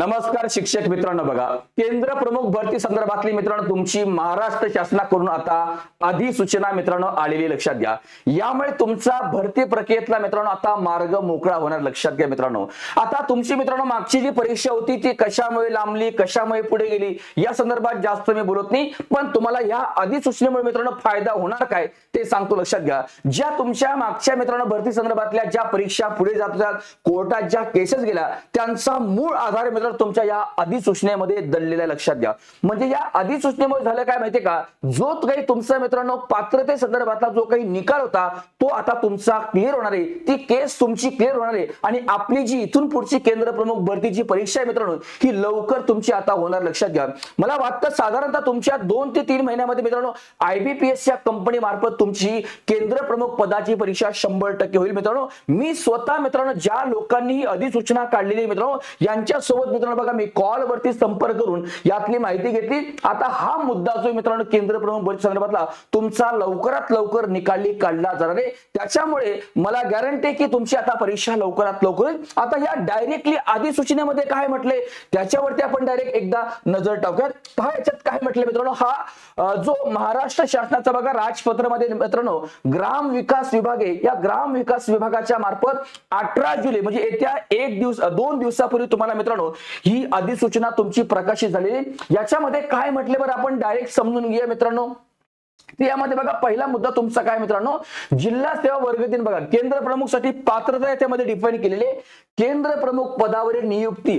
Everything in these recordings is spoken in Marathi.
नमस्कार शिक्षक मित्रांनो, बघा केंद्र प्रमुख भरती संदर्भातली मित्रांनो तुमची महाराष्ट्र शासनाकडून आता अधिसूचना मित्रांनो आलेली लक्षात घ्या। यामुळे तुमचा भरती प्रक्रियेतला मित्रांनो आता मार्ग मोकळा होणार लक्षात घ्या मित्रांनो। आता तुमची मित्रांनो मागची जी परीक्षा होती ती कशामुळे लांबली, कशामुळे पुढे गेली या संदर्भात जास्त मी बोलत नाही, पण तुम्हाला या अधिसूचनेमुळे मित्रांनो फायदा होणार काय ते सांगतो लक्षात घ्या। ज्या तुमच्या मागच्या मित्रांनो भरती संदर्भातल्या ज्या परीक्षा पुढे जात होत्या, कोर्टात ज्या केसेस गेल्या त्यांचा मूळ आधार मित्रांनो तुमच्या या अधिसूचनेमध्ये दडलेला लक्षात घ्या। म्हणजे या अधिसूचनेमुळे झालं काय माहितीये का, जो काही तुमचा मित्रांनो पात्रते संदर्भातला जो काही निकाल होता तो आता तुमचा क्लिअर होणार आहे, ती केस तुमची क्लिअर होणार आहे आणि आपली जी इथून पुढची केंद्र प्रमुख भरतीची परीक्षा आहे मित्रांनो ही लवकर तुमची आता होणार लक्षात घ्या। मला वाटतं साधारणतः तुमच्या 2 ते 3 महिन्यामध्ये मित्रांनो IBPS या कंपनी मार्फत तुमची केंद्र प्रमुख पदाची परीक्षा 100% होईल मित्रांनो। मी स्वतः मित्रांनो ज्या लोकांनी ही अधिसूचना काढलेली मित्रांनो यांच्या सोबत मित्रांनो बघा मी कॉल वरती संपर्क करून यातली माहिती घेतली। आता हा मुद्दा जो मित्रांनो केंद्र प्रमुख भरती संदर्भातला तुमचा लवकरात लवकर निकाली काढला जाणार आहे, त्याच्यामुळे मला गॅरंटी आहे की तुमची आता परीक्षा लवकरात लवकर होईल। आता या डायरेक्टली अधिसूचनेमध्ये काय म्हटले त्याच्यावरती आपण डायरेक्ट एकदा नजर टाकूयात। पहा याच्यात काय म्हटले मित्रांनो, हा जो महाराष्ट्र शासनाचा बघा राजपत्रामध्ये मित्रांनो ग्राम विकास विभाग आहे, या ग्राम विकास विभागाच्या मार्फत 18 जुलै म्हणजे येत्या 2 दिवसापूर्वी तुम्हाला मित्रांनो ही अधिसूचना तुमची प्रकाशित झालेली। याच्यामध्ये काय म्हटले बरं आपण डायरेक्ट समजून घेऊया मित्रांनो। यामध्ये बघा पहिला मुद्दा तुमचा काय मित्रांनो, जिल्हा सेवा वर्ग 3 बघा केंद्र प्रमुख साठी पात्रता त्यामध्ये डिफाइन केलेली आहे। केंद्र प्रमुख पदावरील नियुक्ती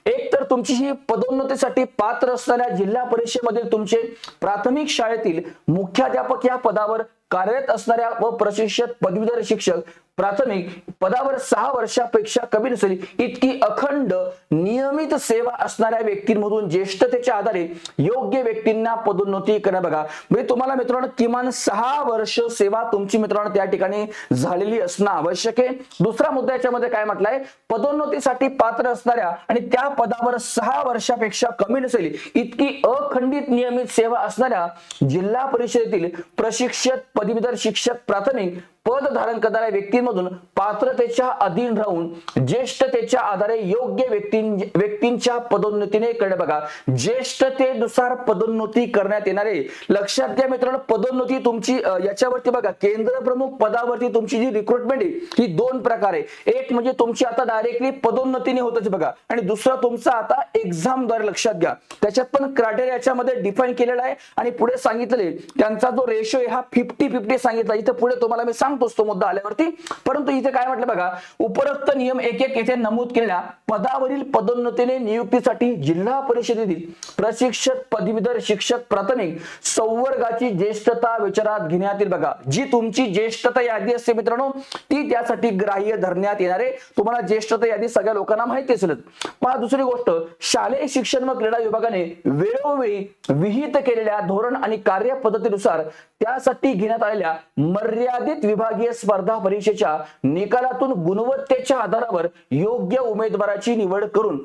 एक तर तुमची ही पदोन्नतीसाठी पात्र असणाऱ्या जिल्हा परिषदेमधील तुमचे प्राथमिक शाळेतील मुख्याध्यापक या पदावर कार्यरत असणाऱ्या व प्रशिक्षित पदवीधर शिक्षक प्राथमिक पदावर 6 वर्षापेक्षा कमी नसेल इतकी अखंड नियमित सेवा असणाऱ्या व्यक्तींमधून ज्येष्ठतेच्या आधारे योग्य व्यक्तींना पदोन्नती करा। बघा म्हणजे तुम्हाला मित्रांनो किमान 6 वर्ष सेवा तुमची मित्रांनो त्या ठिकाणी झालेली असणं आवश्यक आहे। दुसरा मुद्दा याच्यामध्ये काय म्हटलंय, पदोन्नतीसाठी पात्र असणाऱ्या आणि त्या पदावर 6 वर्षापेक्षा कमी नसेल इतकी अखंडित नियमित सेवा असणाऱ्या जिल्हा परिषदेतील प्रशिक्षित पदवीधर शिक्षक प्राथमिक पद धारण करणाऱ्या व्यक्तींमधून पात्रतेच्या अधीन राहून ज्येष्ठतेच्या आधारे योग्य व्यक्तींच्या पदोन्नतीने करणे। बघा ज्येष्ठतेनुसार पदोन्नती करण्यात येणारे लक्षात घ्या मित्रांनो। पदोन्नती तुमची याच्यावरती बघा केंद्र प्रमुख पदावरती तुमची जी रिक्रुटमेंट आहे ही 2 प्रकार आहे। एक म्हणजे तुमची आता डायरेक्टली पदोन्नतीने होतच बघा, आणि दुसरा तुमचा आता एक्झाम द्वारे लक्षात घ्या। त्याच्यात पण क्रायटेरिया याच्यामध्ये डिफाइन केलेला आहे आणि पुढे सांगितले त्यांचा जो रेशो आहे हा 50-50 सांगितला। इथे पुढे तुम्हाला मी तो मुद्दा आल्यावरती, परंतु इथे काय म्हटलं बघा उपरोक्त नियम 1-1 येथे नमूद केलेल्या पदावरील पदोन्नतीने नियुक्तीसाठी जिल्हा परिषदेतील प्रशिक्षित पदवीधर शिक्षक प्राथमिक संवर्गाची ज्येष्ठता विचारात घेण्यात येईल। बघा जी तुमची ज्येष्ठता यादी असते मित्रांनो ती त्यासाठी ग्राह्य धरण्यात येणारे। तुम्हाला ज्येष्ठता यादी सगळ्या लोकांना माहिती असेल। पहा दुसरी गोष्ट, शालेय शिक्षण व क्रीडा विभागाने वेळोवेळी विहित केलेल्या धोरण आणि कार्यपद्धतीनुसार त्यासाठी घेण्यात आलेल्या मर्यादित विभागीय स्पर्धा परीक्षेच्या निकालातून गुणवत्तेच्या आधारावर योग्य उमेदवाराची निवड करून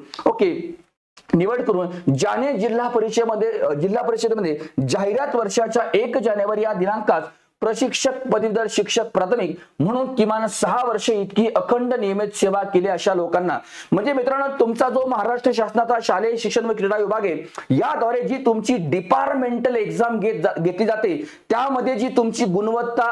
ज्याने जिल्हा परिषदेमध्ये जाहिरात वर्षाच्या 1 जानेवारी या दिनांकात प्रशिक्षक पदवीधर शिक्षक प्राथमिक म्हणून किमान 6 वर्ष इतकी अखंड नियमित सेवा केली अशा लोकांना। म्हणजे मित्रांनो तुमचा जो महाराष्ट्र शासनाचा शालेय शिक्षण व क्रीडा विभाग आहे याद्वारे जी तुमची डिपार्टमेंटल एक्झाम घेतली जाते त्यामध्ये जी तुमची गुणवत्ता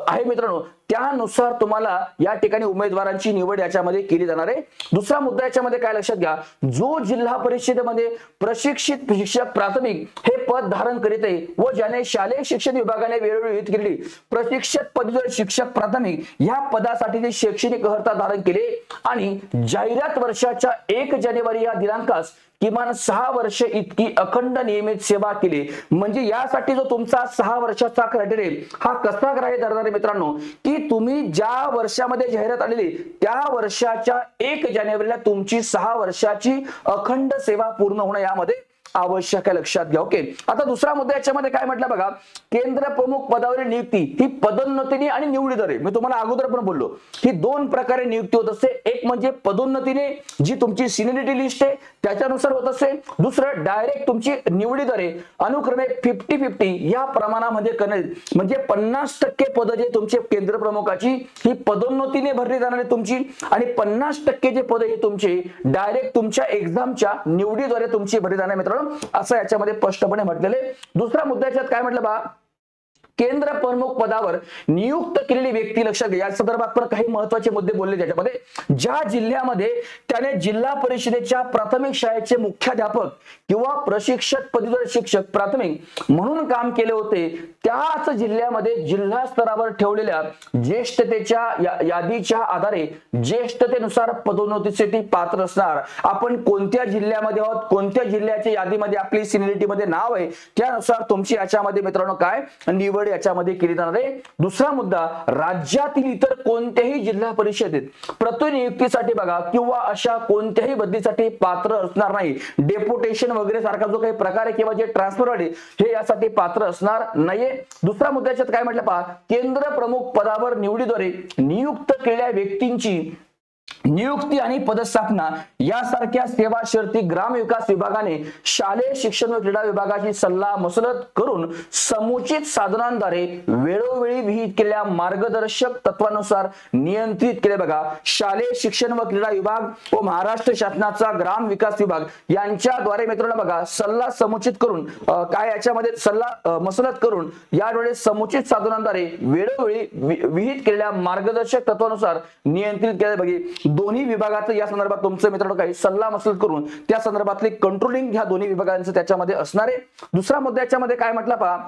आहे मित्रांनो त्यानुसार तुम्हाला या ठिकाणी उमेदवारांची निवड याच्यामध्ये केली जाणार आहे। दुसरा मुद्दा याच्यामध्ये काय लक्षात घ्या, जो जिल्हा परिषदेमध्ये प्रशिक्षित शिक्षक प्राथमिक हे पद धारण करीत आहे व ज्याने शालेय शिक्षण विभागाने वेळोवेळी नियुक्त केलेली प्रशिक्षित पदवीधर शिक्षक प्राथमिक या पदासाठी शैक्षणिक अर्हता धारण केले आणि जाहिरात वर्षाच्या 1 जानेवारी या दिनांकास किमान 6 वर्ष इतकी अखंड नियमित सेवा केली। म्हणजे यासाठी जो तुमचा 6 वर्षाचा क्रायटेरिया हा कसा ग्राह्य धरणार आहे मित्रांनो, की तुम्ही ज्या वर्षामध्ये जाहिरात आलेली त्या वर्षाच्या 1 जानेवारीला तुमची 6 वर्षाची अखंड सेवा पूर्ण होणं यामध्ये आवश्यक आहे, लक्षात घ्या. ओके, आता दुसरा मुद्दा याच्यामध्ये काय म्हटलं बघा, केंद्र प्रमुख पदावरील नियुक्ती ही पदोन्नतीने आणि निवडीद्वारे, मी तुम्हाला अगोदर पण बोललो ही दोन प्रकारे नियुक्ती होत असते. एक म्हणजे पदोन्नतीने, जी तुमची सिनियरिटी लिस्ट आहे त्याच्यानुसार होत असते. दुसरं डायरेक्ट तुमची निवडीद्वारे अनुक्रमे 50-50 या प्रमाणामध्ये करणे, म्हणजे 50% पद जे तुमचे केंद्र प्रमुखाची ही पदोन्नतीने भरली जाणारी तुमची, आणि 50% जे पद हे तुमचे डायरेक्ट तुमच्या एक्झामच्या निवडीद्वारे तुमची भरली जाणार मित्रांनो, असं याच्यामध्ये स्पष्टपणे म्हटलेले. दुसरा मुद्दा याच्यात काय म्हटलं बा, केंद्र प्रमुख पदावर नियुक्त केलेली व्यक्ती, लक्षात घ्या या संदर्भात पण काही महत्त्वाचे मुद्दे बोलले त्याच्यामध्ये. ज्या जिल्ह्यामध्ये त्याने जिल्हा परिषदेच्या प्राथमिक शाळेचे मुख्याध्यापक किंवा प्रशिक्षक पदवीधर शिक्षक प्राथमिक म्हणून काम केले होते, त्याच जिल्ह्यामध्ये जिल्हा स्तरावर ठेवलेल्या ज्येष्ठतेच्या यादीच्या आधारे ज्येष्ठतेनुसार पदोन्नतीसाठी पात्र असणार. आपण कोणत्या जिल्ह्यामध्ये आहोत, कोणत्या जिल्ह्याच्या यादीमध्ये आपली सिनियरिटीमध्ये नाव आहे, त्यानुसार तुमची याच्यामध्ये मित्रांनो काय निवड याच्यामध्ये केली जाणार आहे. दुसरा मुद्दा, राज्यातील इतर कोणत्याही जिल्हा परिषदेत प्रतिनियुक्तीसाठी बघा किंवा अशा कोणत्याही बदलीसाठी पात्र असणार नाही. डेप्युटेशन वगैरे सारखा जो काही प्रकार आहे किंवा जे ट्रान्सफर आहे हे यासाठी पात्र असणार नाहीये. दुसरा मुद्दा याच्यात काय म्हटलं पहा, केंद्र प्रमुख पदावर निवडीद्वारे नियुक्त केलेल्या व्यक्तींची नियुक्ती आणि पदस्थापना यासारख्या सेवा शर्ती ग्रामविकास विभागाने शालेय शिक्षण व क्रीडा विभागाची सल्ला मसलत करून समुचित साधनांद्वारे वेळोवेळी विहित केलेल्या मार्गदर्शक तत्वानुसार नियंत्रित केले. बघा, शालेय शिक्षण व क्रीडा विभाग व महाराष्ट्र शासनाचा ग्राम विकास विभाग यांच्याद्वारे मित्रांनो बघा सल्ला समुचित करून काय याच्यामध्ये सल्ला मसलत करून याद्वारे समुचित साधनांद्वारे वेळोवेळी विहित केलेल्या मार्गदर्शक तत्वानुसार नियंत्रित केले. बघे, दोन्ही विभागाचं या संदर्भात तुमचं मित्रांनो काही सल्ला मसलत करून त्या संदर्भातले कंट्रोलिंग ह्या दोन्ही विभागांचं त्याच्यामध्ये असणार आहे. दुसरा मुद्दा याच्यामध्ये काय म्हटलं पहा,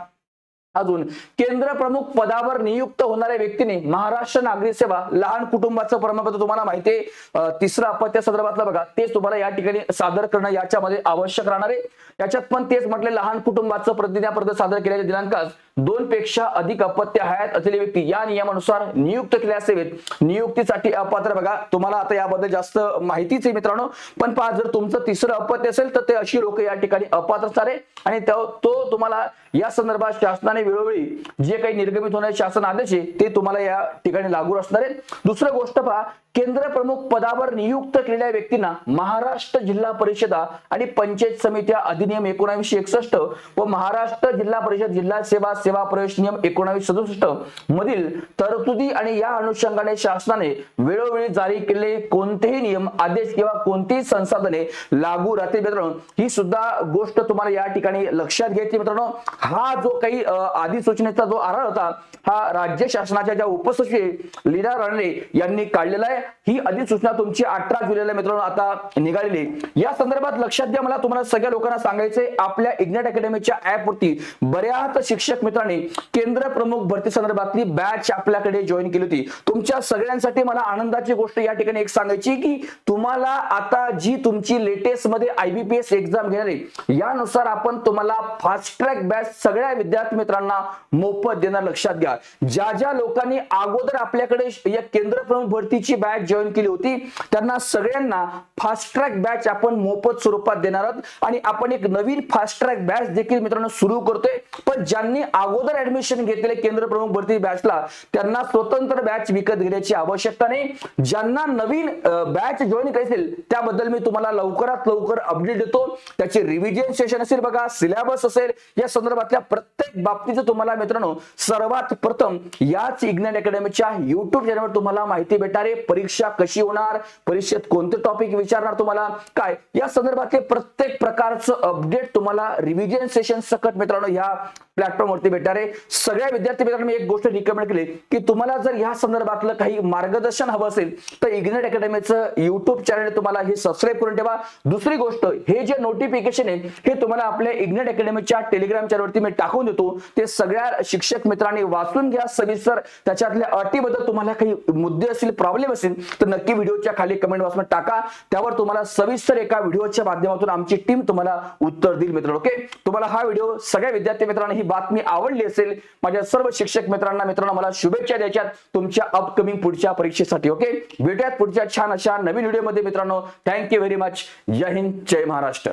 अजून केंद्र प्रमुख पदावर नियुक्त होणाऱ्या व्यक्तीने महाराष्ट्र नागरिक सेवा लहान कुटुंबाचं प्रमाणपत्र तुम्हाला माहिती आहे, तिसरं अपत्य संदर्भातलं बघा तेच तुम्हाला या ठिकाणी सादर करणं याच्यामध्ये आवश्यक राहणार आहे. याच्यात पण तेच म्हटले, लहान कुटुंबाचं प्रतिज्ञापत्र सादर केल्याच्या दिनांकास 2 पेक्षा अधिक अपत्य हयात असलेली व्यक्ती या नियमानुसार नियुक्त केल्या सेवेत नियुक्तीसाठी अपात्र. बघा, तुम्हाला आता याबद्दल जास्त माहितीच आहे मित्रांनो, पण पहा जर तुमचं तिसरं अपत्य असेल तर ते अशी लोक या ठिकाणी अपात्र असणार आहे, आणि तो तुम्हाला या संदर्भात शासनाने वेळोवेळी जे काही निर्गमित होणारे शासन आदेश आहे ते तुम्हाला या ठिकाणी लागू असणार आहे. दुसरं गोष्ट पहा, केंद्र प्रमुख पदावर नियुक्त केलेल्या व्यक्तींना महाराष्ट्र जिल्हा परिषदा आणि पंचायत समित्या अधिनियम 1961 व महाराष्ट्र जिल्हा परिषद जिल्हा सेवा प्रवेश नियम 1967 मधील तरतुदी आणि या अनुषंगाने शासनाने वेळोवेळी जारी केलेले कोणतेही नियम आदेश किंवा कोणतीही संसाधने लागू राहतील. मित्रांनो, ही सुद्धा गोष्ट तुम्हाला या ठिकाणी लक्षात घ्यायची. मित्रांनो, हा जो काही अधिसूचनेचा जो आराखडा होता हा राज्य शासनाच्या ज्या उपसचिव लीना राणे यांनी काढलेला आहे. ही अधिसूचना तुमची 18 जुलैला मित्रांनो आता निघालेली. या संदर्भात लक्षात घ्या, मला तुम्हाला सगळ्या लोकांना सांगायचंय, आपल्या इग्नाइट अकॅडमीच्या ऍप वरती बऱ्याच शिक्षक मित्रांनी केंद्र प्रमुख भरती संदर्भातली बॅच आपल्याकडे जॉईन केली होती. तुमच्या सगळ्यांसाठी मला आनंदाची गोष्ट या ठिकाणी एक सांगायची की तुम्हाला आता जी तुमची लेटेस्ट मध्ये IBPS एक्झाम घेणार आहे यानुसार आपण तुम्हाला फास्ट ट्रॅक बॅच सगळ्या विद्यार्थी मित्रांना मोफत देणार. लक्षात घ्या, ज्या ज्या लोकांनी अगोदर आपल्याकडे या केंद्र प्रमुख भरतीची बॅच जॉईन केली होती त्यांना सगळ्यांना फास्ट ट्रॅक बॅच आपण मोफत स्वरूपात देणार आहोत, आणि आपण एक नवीन फास्ट ट्रॅक बॅच देखील मित्रांनो सुरू करतोय. पण ज्यांनी अगोदर ऍडमिशन घेतलेले केंद्र प्रमुख भरती बॅचला त्यांना स्वतंत्र बॅच विकत घेण्याची आवश्यकता नाही. ज्यांना नवीन बॅच जॉईन करायची त्याबद्दल मी तुम्हाला लवकरात लवकर अपडेट देतो. त्याचे रिव्हिजन सेशन असेल बघा, सिलेबस असेल, या संदर्भातल्या प्रत्येक बाबतीचं तुम्हाला मित्रांनो सर्वात प्रथम याच इग्नाइट अकॅडमीच्या युट्यूब चॅनलवर तुम्हाला माहिती भेटणार आहे. परीक्षा कशी होणार, परीक्षेत कोणते टॉपिक विचारणार तुम्हाला काय, या संदर्भातले प्रत्येक प्रकारचं अपडेट तुम्हाला रिव्हिजन सेशन सकट मित्रांनो ह्या प्लॅटफॉर्म वरती भेटणार आहे. सगळ्या विद्यार्थी मित्रांनो मी एक गोष्ट रिकमेंड केली की तुम्हाला जर ह्या संदर्भातलं काही मार्गदर्शन हवं असेल तर इग्नाइट अकॅडमीचं युट्यूब चॅनल तुम्हाला हे सबस्क्राईब करून ठेवा. दुसरी गोष्ट, हे जे नोटिफिकेशन आहे हे तुम्हाला आपल्या इग्नाइट अकॅडमीच्या टेलिग्राम चॅनलवरती मी टाकून देतो. ते सगळ्या शिक्षक मित्रांनी वाचून घ्या सविस्तर. त्याच्यातल्या अटीबद्दल तुम्हाला काही मुद्दे असतील, प्रॉब्लेम असेल तर नक्की व्हिडिओच्या खाली कमेंट बॉक्समध्ये टाका. त्यावर तुम्हाला सविस्तर एका व्हिडिओच्या माध्यमातून आमची टीम तुम्हाला उत्तर देईल मित्रांनो. ओके, तुम्हाला हा व्हिडिओ सगळ्या विद्यार्थी मित्रांना ही बातमी आवडली असेल, माझ्या सर्व शिक्षक मित्रांना मला शुभेच्छा द्यायच्यात तुमच्या अपकमिंग पुढच्या परीक्षेसाठी. ओके, भेटूयात पुढच्या छान अशा नवीन व्हिडिओमध्ये मित्रांनो. Thank you very much. जय हिंद, जय महाराष्ट्र.